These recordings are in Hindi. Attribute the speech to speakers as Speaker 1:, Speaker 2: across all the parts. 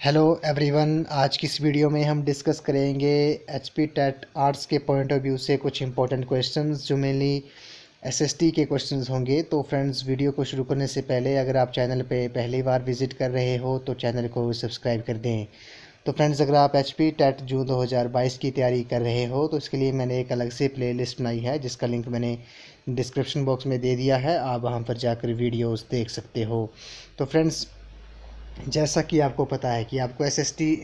Speaker 1: Hello everyone. आज की इस वीडियो में हम डिस्कस करेंगे एचपी टेट आर्ट्स के पॉइंट ऑफ व्यू से कुछ इंपॉर्टेंट क्वेश्चंस जो मेनली एसएसटी के क्वेश्चंस होंगे। तो फ्रेंड्स, वीडियो को शुरू करने से पहले अगर आप चैनल पे पहली बार विजिट कर रहे हो तो चैनल को सब्सक्राइब कर दें। तो फ्रेंड्स, अगर आप एचपी टेट जून 2022 की तैयारी कर रहे हो तो इसके लिए मैंने एक अलग से प्लेलिस्ट बनाई है जिसका लिंक मैंने डिस्क्रिप्शन बॉक्स में दे दिया है। आप वहाँ पर जाकर वीडियोज़ देख सकते हो। तो फ्रेंड्स, जैसा कि आपको पता है कि आपको SST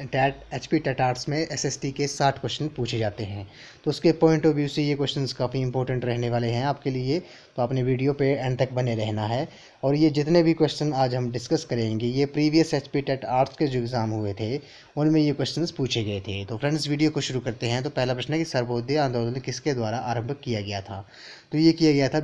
Speaker 1: TET HP TET arts में एसएसटी के 60 क्वेश्चन पूछे जाते हैं। तो उसके पॉइंट ऑफ व्यू से ये क्वेश्चंस काफ़ी इंपॉर्टेंट रहने वाले हैं आपके लिए। तो आपने वीडियो पे एंड तक बने रहना है। और ये जितने भी क्वेश्चन आज हम डिस्कस करेंगे ये प्रीवियस एचपी टेट आर्ट्स के जो एग्ज़ाम हुए थे उनमें ये क्वेश्चन पूछे गए थे। तो फ्रेंड्स, वीडियो को शुरू करते हैं। तो पहला प्रश्न है कि सर्वोदय आंदोलन किसके द्वारा आरंभ किया गया था। तो ये किया गया था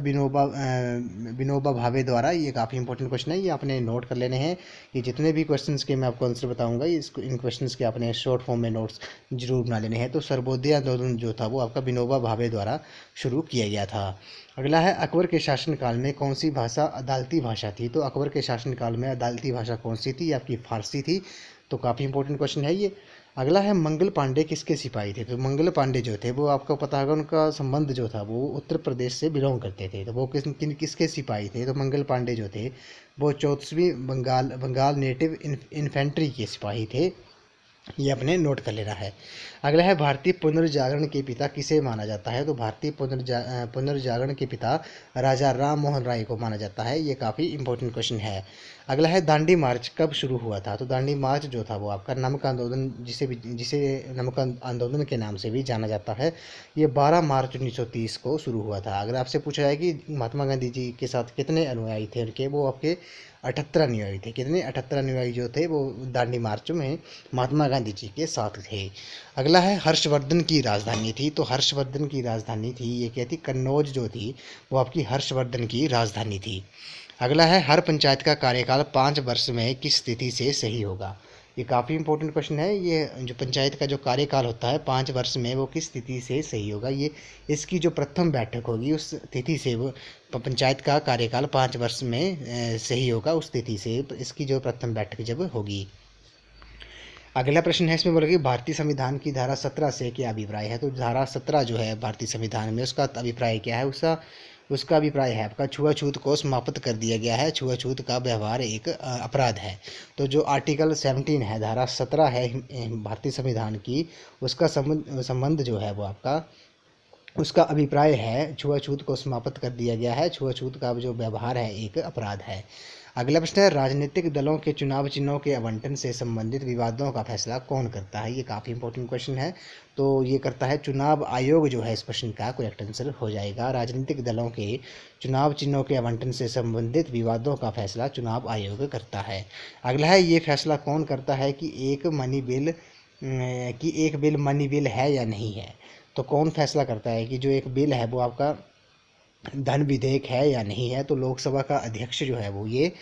Speaker 1: विनोबा भावे द्वारा। ये काफ़ी इंपॉर्टेंट क्वेश्चन है, ये आपने नोट कर लेने हैं। ये जितने भी क्वेश्चंस के मैं आपको आंसर बताऊंगा इसको इन क्वेश्चंस के आपने शॉर्ट फॉर्म में नोट्स जरूर बना लेने हैं। तो सर्वोदय आंदोलन जो था वो आपका विनोबा भावे द्वारा शुरू किया गया था। अगला है अकबर के शासनकाल में कौन सी भाषा अदालती भाषा थी। तो अकबर के शासनकाल में अदालती भाषा कौन सी थी, आपकी फारसी थी। तो काफ़ी इंपॉर्टेंट क्वेश्चन है ये। अगला है मंगल पांडे किसके सिपाही थे। तो मंगल पांडे जो थे वो आपको पता होगा उनका संबंध जो था वो उत्तर प्रदेश से बिलोंग करते थे। तो वो किसके सिपाही थे। तो मंगल पांडे जो थे वो 34वीं बंगाल नेटिव इन्फेंट्री के सिपाही थे। ये अपने नोट कर लेना है। अगला है भारतीय पुनर्जागरण के पिता किसे माना जाता है। तो भारतीय पुनर्जागरण के पिता राजा राम मोहन राय को माना जाता है। ये काफ़ी इंपॉर्टेंट क्वेश्चन है। अगला है दांडी मार्च कब शुरू हुआ था। तो दांडी मार्च जो था वो आपका नमक आंदोलन जिसे नमक आंदोलन के नाम से भी जाना जाता है। ये 12 मार्च 1930 को शुरू हुआ था। अगर आपसे पूछा जाए कि महात्मा गांधी जी के साथ कितने अनुयायी थे उनके, वो आपके 78 अनुयायी थे। कितने 78 अनुयायी जो थे वो दांडी मार्च में महात्मा गांधी जी के साथ थे। अगला है हर्षवर्धन की राजधानी थी। तो हर्षवर्धन की राजधानी थी ये क्या थी, कन्नौज जो थी वो आपकी हर्षवर्धन की राजधानी थी। अगला है हर पंचायत का कार्यकाल 5 वर्ष में किस तिथि से सही होगा। ये काफ़ी इंपॉर्टेंट क्वेश्चन है। ये जो पंचायत का जो कार्यकाल होता है 5 वर्ष में वो किस तिथि से सही होगा। ये इसकी जो प्रथम बैठक होगी उस तिथि से वो पंचायत का कार्यकाल 5 वर्ष में सही होगा, उस तिथि से इसकी जो प्रथम बैठक जब होगी। अगला प्रश्न है इसमें बोला कि भारतीय संविधान की धारा 17 से क्या अभिप्राय है। तो धारा 17 जो है भारतीय संविधान में उसका अभिप्राय क्या है। उसका उसका अभिप्राय है आपका छुआछूत को समाप्त कर दिया गया है। छुआछूत का व्यवहार एक अपराध है। तो जो आर्टिकल 17 है, धारा 17 है भारतीय संविधान की, उसका संबंध जो है वो आपका उसका अभिप्राय है छुआछूत को समाप्त कर दिया गया है। छुआछूत का जो व्यवहार है एक अपराध है। अगला प्रश्न है राजनीतिक दलों के चुनाव चिन्हों के आवंटन से संबंधित विवादों का फैसला कौन करता है। ये काफ़ी इंपॉर्टेंट क्वेश्चन है। तो ये करता है चुनाव आयोग जो है। इस प्रश्न का करेक्ट आंसर हो जाएगा राजनीतिक दलों के चुनाव चिन्हों के आवंटन से संबंधित विवादों का फैसला चुनाव आयोग करता है। अगला है ये फैसला कौन करता है कि एक बिल मनी बिल है या नहीं है। तो कौन फैसला करता है कि जो एक बिल है वो आपका धन विधेयक है या नहीं है। तो लोकसभा का अध्यक्ष जो है वो ये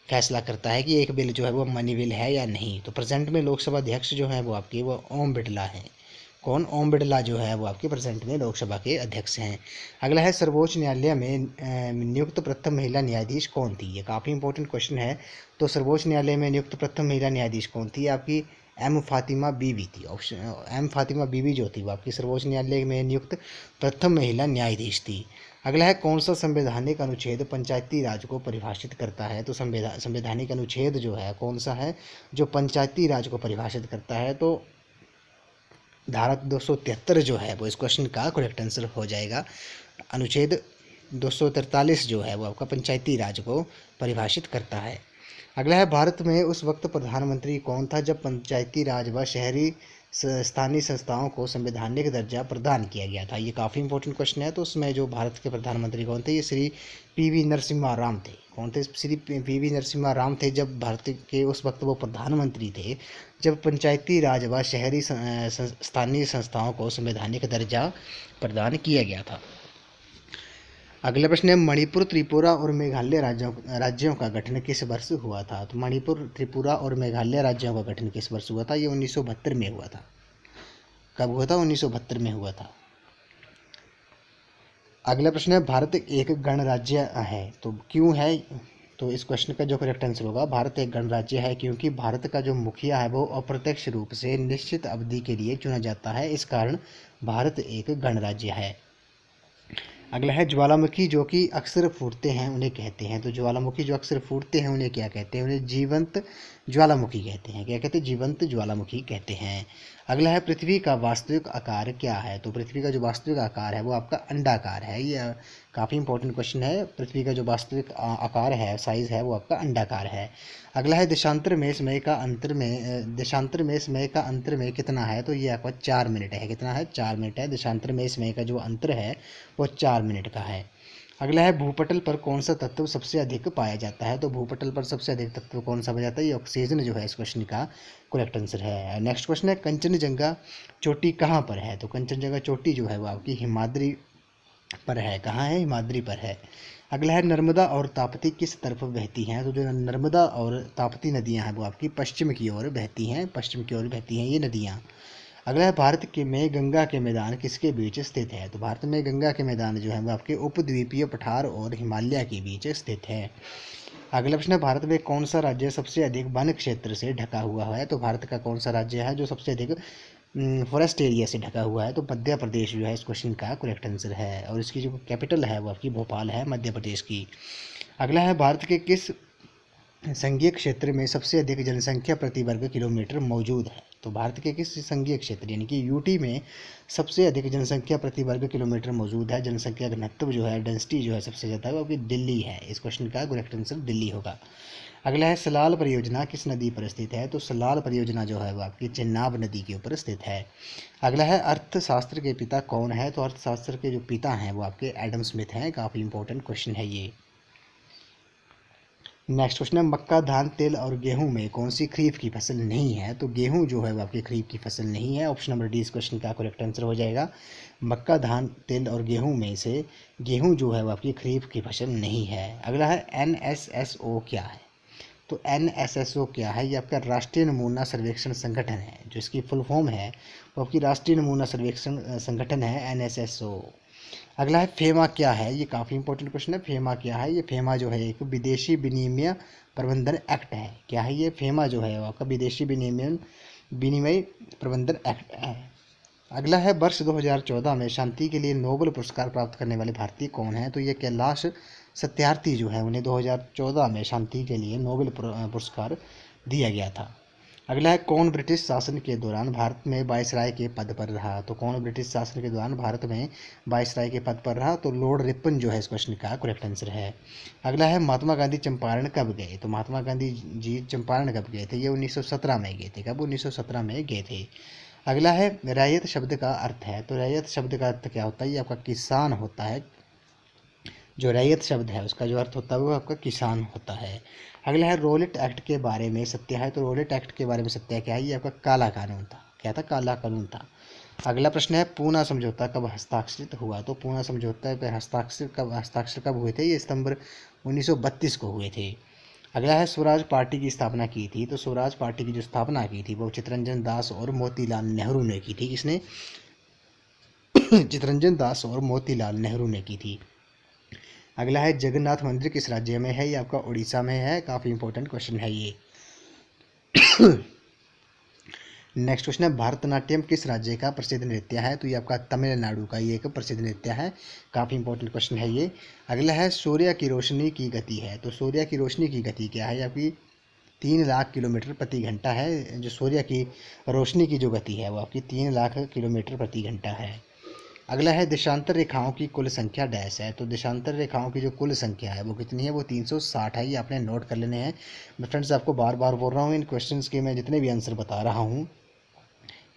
Speaker 1: फैसला करता है कि एक बिल जो है वो मनी बिल है या नहीं। तो प्रेजेंट में लोकसभा अध्यक्ष जो है वो आपके वो ओम बिरला हैं। कौन, ओम बिरला जो है वो आपके प्रेजेंट में लोकसभा के अध्यक्ष हैं। अगला है सर्वोच्च न्यायालय में नियुक्त प्रथम महिला न्यायाधीश कौन थी। ये काफ़ी इंपॉर्टेंट क्वेश्चन है। तो सर्वोच्च न्यायालय में नियुक्त प्रथम महिला न्यायाधीश कौन थी, आपकी एम फातिमा बीवी थी। ऑप्शन एम फातिमा बीवी जो थी वो आपकी सर्वोच्च न्यायालय में नियुक्त प्रथम महिला न्यायाधीश थी। अगला है कौन सा संवैधानिक अनुच्छेद पंचायती राज को परिभाषित करता है। तो संवैधानिक अनुच्छेद जो है कौन सा है जो पंचायती राज को परिभाषित करता है। तो धारा 273 जो है वो इस क्वेश्चन का करेक्ट आंसर हो जाएगा। अनुच्छेद 243 जो है वो आपका पंचायती राज को परिभाषित करता है। अगला है भारत में उस वक्त प्रधानमंत्री कौन था जब पंचायती राज व शहरी स्थानीय संस्थाओं को संवैधानिक दर्जा प्रदान किया गया था। ये काफ़ी इंपॉर्टेंट क्वेश्चन है। तो उसमें जो भारत के प्रधानमंत्री कौन थे, ये श्री पीवी नरसिम्हा राव थे। कौन थे, श्री पीवी नरसिम्हा राव थे जब भारत के उस वक्त वो प्रधानमंत्री थे जब पंचायती राज व शहरी स्थानीय संस्थाओं को संवैधानिक दर्जा प्रदान किया गया था। अगला प्रश्न है मणिपुर, त्रिपुरा और मेघालय राज्यों का गठन किस वर्ष हुआ था। तो मणिपुर, त्रिपुरा और मेघालय राज्यों का गठन किस वर्ष हुआ था। ये 1972 में हुआ था। कब हुआ था, 1972 में हुआ था। अगला प्रश्न है भारत एक गणराज्य है तो क्यों है। तो इस क्वेश्चन का जो करेक्ट आंसर होगा, भारत एक गणराज्य है क्योंकि भारत का जो मुखिया है वो अप्रत्यक्ष रूप से निश्चित अवधि के लिए चुना जाता है, इस कारण भारत एक गणराज्य है। अगला है ज्वालामुखी जो कि अक्सर फूटते हैं उन्हें कहते हैं। तो ज्वालामुखी जो अक्सर फूटते हैं उन्हें क्या कहते हैं? उन्हें जीवंत ज्वालामुखी कहते हैं। क्या कहते हैं? जीवंत ज्वालामुखी कहते हैं। अगला है पृथ्वी का वास्तविक आकार क्या है? तो पृथ्वी का जो वास्तविक आकार है वो आपका अंडाकार है। ये काफ़ी इंपॉर्टेंट क्वेश्चन है। पृथ्वी का जो वास्तविक आकार है, साइज़ है, वो आपका अंडाकार है। अगला है देशांतर में समय का अंतर में देशांतर में समय का अंतर में कितना है? तो ये आपका 4 मिनट है। कितना है? 4 मिनट है। देशांतर में समय का जो अंतर है वो 4 मिनट का है। अगला है भूपटल पर कौन सा तत्व सबसे अधिक पाया जाता है? तो भूपटल पर सबसे अधिक तत्व कौन सा पाया जाता है? ये ऑक्सीजन जो है इस क्वेश्चन का करेक्ट आंसर है। नेक्स्ट क्वेश्चन है कंचनजंगा चोटी कहाँ पर है? तो कंचनजंगा चोटी जो है वो आपकी हिमाद्री पर है। कहाँ है? हिमाद्री पर है। अगला है नर्मदा और ताप्ती किस तरफ बहती हैं? तो जो नर्मदा और ताप्ती नदियाँ हैं वो आपकी पश्चिम की ओर बहती हैं। पश्चिम की ओर बहती हैं ये नदियाँ। अगला है भारत के में गंगा के मैदान किसके बीच स्थित है? तो भारत में गंगा के मैदान जो है वो आपके उपद्वीपीय पठार और हिमालय के बीच स्थित है। अगला प्रश्न है भारत में कौन सा राज्य सबसे अधिक वन क्षेत्र से ढका हुआ है? तो भारत का कौन सा राज्य है जो सबसे अधिक फॉरेस्ट एरिया से ढका हुआ है? तो मध्य प्रदेश जो है इस क्वेश्चन का करेक्ट आंसर है। और इसकी जो कैपिटल है वो आपकी भोपाल है, मध्य प्रदेश की। अगला है भारत के किस संघीय क्षेत्र में सबसे अधिक जनसंख्या प्रति वर्ग किलोमीटर मौजूद है? तो भारत के किस संघीय क्षेत्र यानी कि यूटी में सबसे अधिक जनसंख्या प्रति वर्ग किलोमीटर मौजूद है? जनसंख्या घनत्व जो है, डेंसिटी जो है सबसे ज़्यादा वो आपकी दिल्ली है। इस क्वेश्चन का करेक्ट आंसर दिल्ली होगा। अगला है सलाल परियोजना किस नदी पर स्थित है? तो सलाल परियोजना जो है वो आपकी चेनाब नदी के ऊपर स्थित है। अगला है अर्थशास्त्र के पिता कौन है? तो अर्थशास्त्र के जो पिता हैं वो आपके एडम स्मिथ हैं। काफ़ी इंपॉर्टेंट क्वेश्चन है ये। नेक्स्ट क्वेश्चन है मक्का, धान, तिल और गेहूं में कौन सी खरीफ की फसल नहीं है? तो गेहूं जो है वो आपकी खरीफ की फसल नहीं है। ऑप्शन नंबर डी इस क्वेश्चन का करेक्ट आंसर हो जाएगा। मक्का, धान, तिल और गेहूं में से गेहूं जो है वो आपकी खरीफ की फसल नहीं है। अगला है NSSO क्या है? तो NSSO क्या है? ये आपका राष्ट्रीय नमूना सर्वेक्षण संगठन है। जो इसकी फुल फॉर्म है वो आपकी राष्ट्रीय नमूना सर्वेक्षण संगठन है, NSSO। अगला है फेमा क्या है? ये काफ़ी इंपॉर्टेंट क्वेश्चन है। फेमा क्या है? ये फेमा जो है एक विदेशी विनिमय प्रबंधन एक्ट है। क्या है ये? फेमा जो है वो आपका विदेशी विनिमय प्रबंधन एक्ट है। अगला है वर्ष 2014 में शांति के लिए नोबेल पुरस्कार प्राप्त करने वाले भारतीय कौन है? तो ये कैलाश सत्यार्थी जो है उन्हें 2014 में शांति के लिए नोबेल पुरस्कार दिया गया था। अगला है कौन ब्रिटिश शासन के दौरान भारत में वायसराय के पद पर रहा? तो कौन ब्रिटिश शासन के दौरान भारत में वायसराय के पद पर रहा? तो लॉर्ड रिपन जो है इस क्वेश्चन का करेक्ट आंसर है। अगला है महात्मा गांधी चंपारण कब गए? तो महात्मा गांधी जी चंपारण कब गए थे? ये 1917 में गए थे। कब? 1917 में गए थे। अगला है रैयत शब्द का अर्थ है। तो रैयत शब्द का अर्थ क्या होता है? ये आपका किसान होता है। जो रैयत शब्द है उसका जो अर्थ होता है वो आपका किसान होता है। अगला है रोलेट एक्ट के बारे में सत्य है। तो रोलेट एक्ट के बारे में सत्य क्या है? ये आपका काला कानून था। क्या था? काला कानून था। अगला प्रश्न है पूना समझौता कब हस्ताक्षरित हुआ? तो पूना समझौता पे हस्ताक्षर कब हुए थे? ये सितंबर 1932 को हुए थे। अगला है स्वराज पार्टी की स्थापना की थी। तो स्वराज पार्टी की जो स्थापना की थी वो चित्तरंजन दास और मोतीलाल नेहरू ने की थी। किसने? चित्तरंजन दास और मोतीलाल नेहरू ने की थी। अगला है जगन्नाथ मंदिर किस राज्य में है? ये आपका उड़ीसा में है। काफ़ी इंपॉर्टेंट क्वेश्चन है ये। नेक्स्ट क्वेश्चन है भारतनाट्यम किस राज्य का प्रसिद्ध नृत्य है? तो ये आपका तमिलनाडु का ये एक प्रसिद्ध नृत्य है। काफ़ी इंपॉर्टेंट क्वेश्चन है ये। अगला है सूर्य की रोशनी की गति है। तो सूर्य की रोशनी की गति क्या है? ये आपकी 3 लाख किलोमीटर प्रति घंटा है। जो सूर्य की रोशनी की जो गति है वो आपकी 3 लाख किलोमीटर प्रति घंटा है। अगला है देशांतर रेखाओं की कुल संख्या डैश है। तो देशांतर रेखाओं की जो कुल संख्या है वो कितनी है? वो 360 है। ये आपने नोट कर लेने हैं। मैं फ्रेंड्स आपको बार बार बोल रहा हूँ, इन क्वेश्चंस के मैं जितने भी आंसर बता रहा हूँ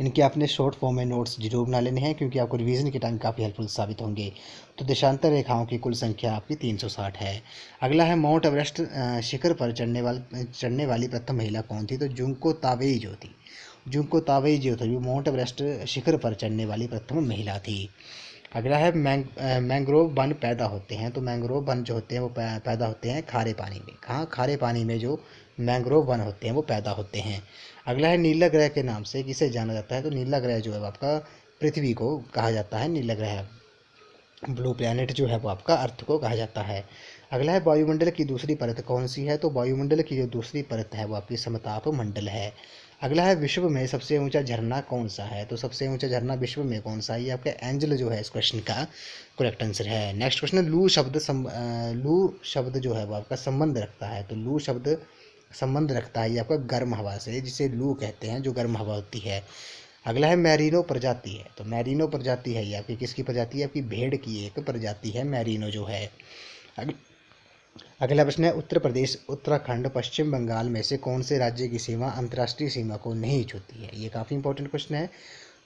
Speaker 1: इनके आपने शॉर्ट फॉर्म में नोट्स जरूर बना लेने हैं क्योंकि आपको रिवीजन के टाइम काफ़ी हेल्पफुल साबित होंगे। तो देशांतर रेखाओं की कुल संख्या आपकी 360 है। अगला है माउंट एवरेस्ट शिखर पर चढ़ने वाली प्रथम महिला कौन थी? तो जुंको ताबेई जो थी। जुंको ताबेई जो थी वो माउंट एवरेस्ट शिखर पर चढ़ने वाली प्रथम महिला थी। अगला है मैंग्रोव वन पैदा होते हैं। तो मैंग्रोव वन जो होते हैं वो पैदा होते हैं खारे पानी में। कहाँ? खारे पानी में जो मैंग्रोव वन होते हैं वो पैदा होते हैं। अगला है नीला ग्रह के नाम से किसे जाना जाता है? तो नीला ग्रह जो है आपका पृथ्वी को कहा जाता है। नीला ग्रह ब्लू प्लैनेट जो है वो आपका अर्थ को कहा जाता है। अगला है वायुमंडल की दूसरी परत कौन सी है, तो वायुमंडल की जो दूसरी परत है वो आपकी समताप मंडल है। अगला है विश्व में सबसे ऊंचा झरना कौन सा है, तो सबसे ऊंचा झरना विश्व में कौन सा है, ये आपका एंजल जो है इस क्वेश्चन का करेक्ट आंसर है। नेक्स्ट क्वेश्चन है लू शब्द जो है वो आपका संबंध रखता है, तो लू शब्द संबंध रखता है ये आपका गर्म हवा से, जिसे लू कहते हैं, जो गर्म हवा होती है। अगला है मैरिनो प्रजाति है, तो मैरिनो प्रजाति है ये आपकी किसकी प्रजाति है, आपकी भेड़ की एक प्रजाति है मैरिनो जो है। अगला प्रश्न है उत्तर प्रदेश, उत्तराखंड, पश्चिम बंगाल में से कौन से राज्य की सीमा अंतर्राष्ट्रीय सीमा को नहीं छूती है, ये काफ़ी इंपॉर्टेंट क्वेश्चन है।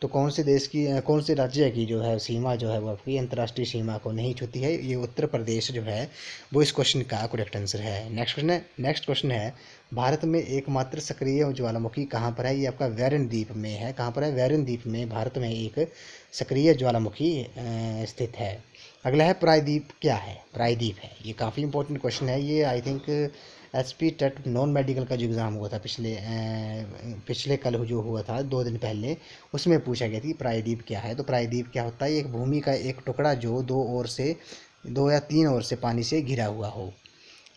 Speaker 1: तो कौन से देश की कौन से राज्य की जो है सीमा जो है वो आपकी अंतर्राष्ट्रीय सीमा को नहीं छूती है, ये उत्तर प्रदेश जो है वो इस क्वेश्चन का करेक्ट आंसर है। नेक्स्ट क्वेश्चन है भारत में एकमात्र सक्रिय ज्वालामुखी कहाँ पर है, ये आपका वैरन द्वीप में है। कहाँ पर है, वैरन द्वीप में भारत में एक सक्रिय ज्वालामुखी स्थित है। अगला है प्रायद्वीप क्या है, प्रायद्वीप है, ये काफ़ी इंपॉर्टेंट क्वेश्चन है। ये I think SP TET non medical का जो एग्ज़ाम हुआ था पिछले कल जो हुआ था 2 दिन पहले, उसमें पूछा गया थी प्रायद्वीप क्या है। तो प्रायद्वीप क्या होता है, एक भूमि का एक टुकड़ा जो 2 या 3 ओर से पानी से घिरा हुआ हो।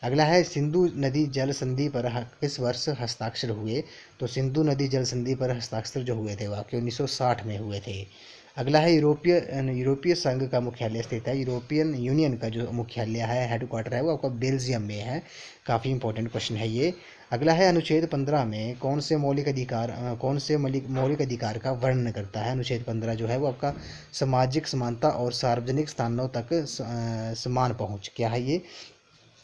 Speaker 1: अगला है सिंधु नदी जल संधि पर किस वर्ष हस्ताक्षर हुए, तो सिंधु नदी जल संधि पर हस्ताक्षर जो हुए थे वो आपके 1960 में हुए थे। अगला है यूरोपीय संघ का मुख्यालय स्थित है, यूरोपियन यूनियन का जो मुख्यालय है हेडक्वार्टर है वो आपका बेल्जियम में है। काफ़ी इंपॉर्टेंट क्वेश्चन है ये। अगला है अनुच्छेद 15 में कौन से मौलिक अधिकार का वर्णन करता है। अनुच्छेद 15 जो है वो आपका सामाजिक समानता और सार्वजनिक स्थानों तक समान पहुँच, क्या है ये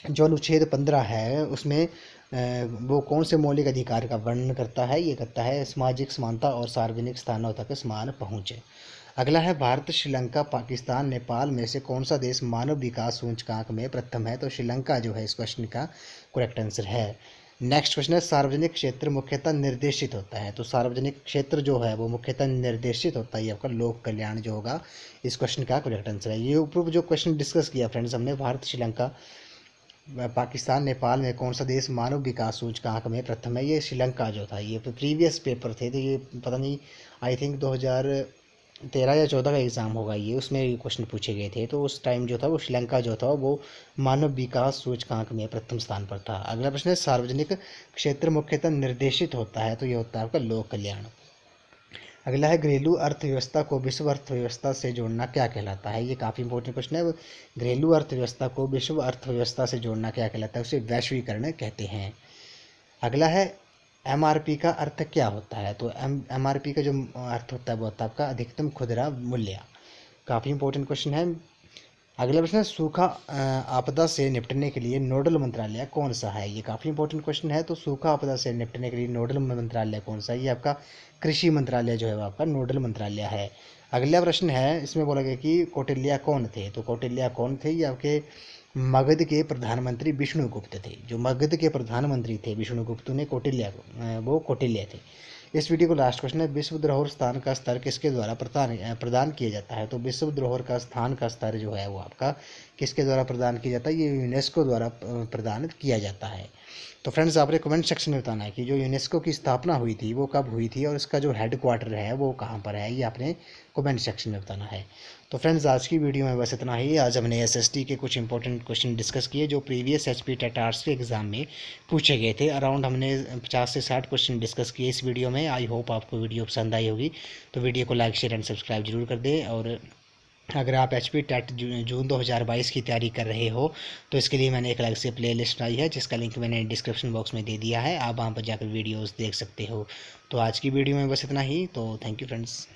Speaker 1: जो अनुच्छेद 15 है उसमें वो कौन से मौलिक अधिकार का वर्णन करता है, ये करता है सामाजिक समानता और सार्वजनिक स्थानों तक समान पहुँच। अगला है भारत, श्रीलंका, पाकिस्तान, नेपाल में से कौन सा देश मानव विकास सूचकांक में प्रथम है, तो श्रीलंका जो है इस क्वेश्चन का करेक्ट आंसर है। नेक्स्ट क्वेश्चन है सार्वजनिक क्षेत्र मुख्यतः निर्देशित होता है, तो सार्वजनिक क्षेत्र जो है वो मुख्यतः निर्देशित होता है, ये आपका लोक कल्याण जो होगा इस क्वेश्चन का करेक्ट आंसर है। ये ऊपर जो क्वेश्चन डिस्कस किया फ्रेंड्स हमने, भारत, श्रीलंका, पाकिस्तान, नेपाल में कौन सा देश मानव विकास सूचकांक में प्रथम है, ये श्रीलंका जो था। ये प्रीवियस पेपर थे, तो ये पता नहीं आई थिंक 2013 या 14 का एग्ज़ाम होगा ये, उसमें ये क्वेश्चन पूछे गए थे। तो उस टाइम जो था वो श्रीलंका जो था वो मानव विकास सूचकांक में प्रथम स्थान पर था। अगला प्रश्न है सार्वजनिक क्षेत्र मुख्यतः निर्देशित होता है, तो ये होता है आपका लोक कल्याण। अगला है घरेलू अर्थव्यवस्था को विश्व अर्थव्यवस्था से जोड़ना क्या कहलाता है, ये काफ़ी इंपॉर्टेंट क्वेश्चन है। घरेलू अर्थव्यवस्था को विश्व अर्थव्यवस्था से जोड़ना क्या कहलाता है, उसे वैश्वीकरण कहते हैं। अगला है एमआरपी का अर्थ क्या होता है, तो एमआरपी का जो अर्थ होता है वो होता है आपका अधिकतम खुदरा मूल्य। काफ़ी इंपॉर्टेंट क्वेश्चन है। अगला प्रश्न है सूखा आपदा से निपटने के लिए नोडल मंत्रालय कौन सा है, ये काफ़ी इंपॉर्टेंट क्वेश्चन है। तो सूखा आपदा से निपटने के लिए नोडल मंत्रालय कौन सा है, ये आपका कृषि मंत्रालय जो है वो आपका नोडल मंत्रालय है। अगला प्रश्न है इसमें बोला गया कि कौटिल्य कौन थे, तो कौटिल्य कौन थे, ये आपके मगध के प्रधानमंत्री विष्णुगुप्त थे। जो मगध के प्रधानमंत्री थे विष्णुगुप्त ने वो कौटिल्य थे। इस वीडियो को लास्ट क्वेश्चन है विश्व धरोहर स्थान का स्तर किसके द्वारा प्रदान किया जाता है, तो विश्व धरोहर का स्थान का स्तर जो है वो आपका किसके द्वारा प्रदान किया जाता है, ये यूनेस्को द्वारा प्रदान किया जाता है। तो फ्रेंड्स आपने कमेंट सेक्शन में बताना है कि जो यूनेस्को की स्थापना हुई थी वो कब हुई थी और इसका जो हेडक्वार्टर है वो कहाँ पर है, ये आपने कमेंट सेक्शन में बताना है। तो फ्रेंड्स आज की वीडियो में बस इतना ही। आज हमने एसएसटी के कुछ इंपॉर्टेंट क्वेश्चन डिस्कस किए जो प्रीवियस एचपी टेट आर्ट्स के एग्जाम में पूछे गए थे। अराउंड हमने 50 से 60 क्वेश्चन डिस्कस किए इस वीडियो में। आई होप आपको वीडियो पसंद आई होगी, तो वीडियो को लाइक, शेयर एंड सब्सक्राइब जरूर कर दें। और अगर आप एचपी टेट जून 2022 की तैयारी कर रहे हो तो इसके लिए मैंने एक अलग से प्ले लिस्ट बनाई है जिसका लिंक मैंने डिस्क्रिप्शन बॉक्स में दे दिया है, आप वहाँ पर जाकर वीडियोज़ देख सकते हो। तो आज की वीडियो में बस इतना ही। तो थैंक यू फ्रेंड्स।